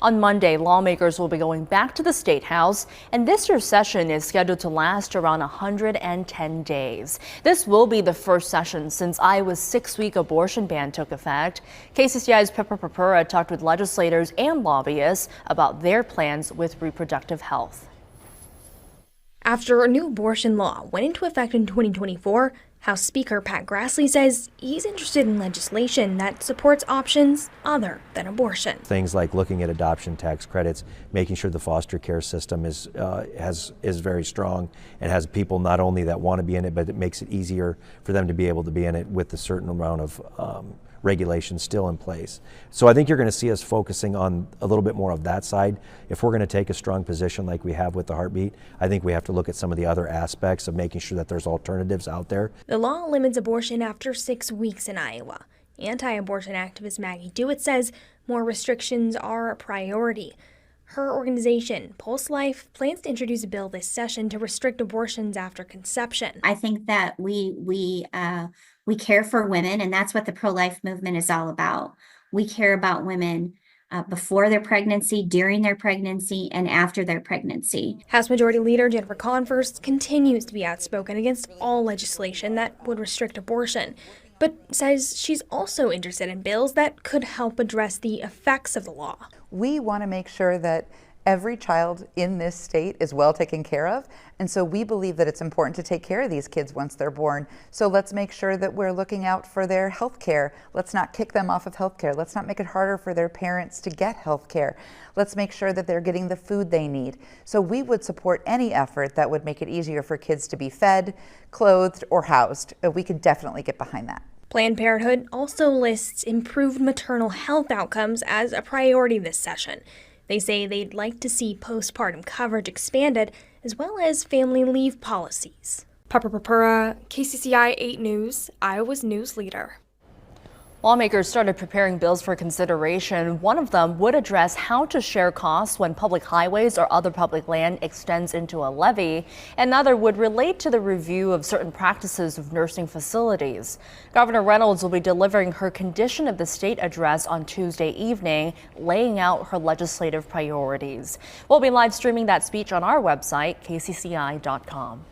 On Monday, lawmakers will be going back to the State House, and this year's session is scheduled to last around 110 days. This will be the first session since Iowa's 6-week abortion ban took effect. KCCI's Pepper Purpura talked with legislators and lobbyists about their plans with reproductive health. After a new abortion law went into effect in 2024, House Speaker Pat Grassley says he's interested in legislation that supports options other than abortion. Things like looking at adoption tax credits, making sure the foster care system is very strong and has people not only that want to be in it, but it makes it easier for them to be able to be in it with a certain amount of regulations still in place. So I think you're going to see us focusing on a little bit more of that side. If we're going to take a strong position like we have with the heartbeat, I think we have to look at some of the other aspects of making sure that there's alternatives out there. The law limits abortion after 6 weeks in Iowa. Anti-abortion activist Maggie Dewitt says more restrictions are a priority. Her organization, Pulse Life, plans to introduce a bill this session to restrict abortions after conception. I think that we care for women, and that's what the pro-life movement is all about. We care about women before their pregnancy, during their pregnancy, and after their pregnancy. House Majority Leader Jennifer Converse continues to be outspoken against all legislation that would restrict abortion, but says she's also interested in bills that could help address the effects of the law. We want to make sure that every child in this state is well taken care of, and so we believe that it's important to take care of these kids once they're born. So let's make sure that we're looking out for their health care. Let's not kick them off of health care. Let's not make it harder for their parents to get health care. Let's make sure that they're getting the food they need. So we would support any effort that would make it easier for kids to be fed, clothed, or housed. We could definitely get behind that. Planned Parenthood also lists improved maternal health outcomes as a priority this session. They say they'd like to see postpartum coverage expanded, as well as family leave policies. Pepper Purpura, KCCI 8 News, Iowa's news leader. Lawmakers started preparing bills for consideration. One of them would address how to share costs when public highways or other public land extends into a levee. Another would relate to the review of certain practices of nursing facilities. Governor Reynolds will be delivering her Condition of the State address on Tuesday evening, laying out her legislative priorities. We'll be live streaming that speech on our website, kcci.com.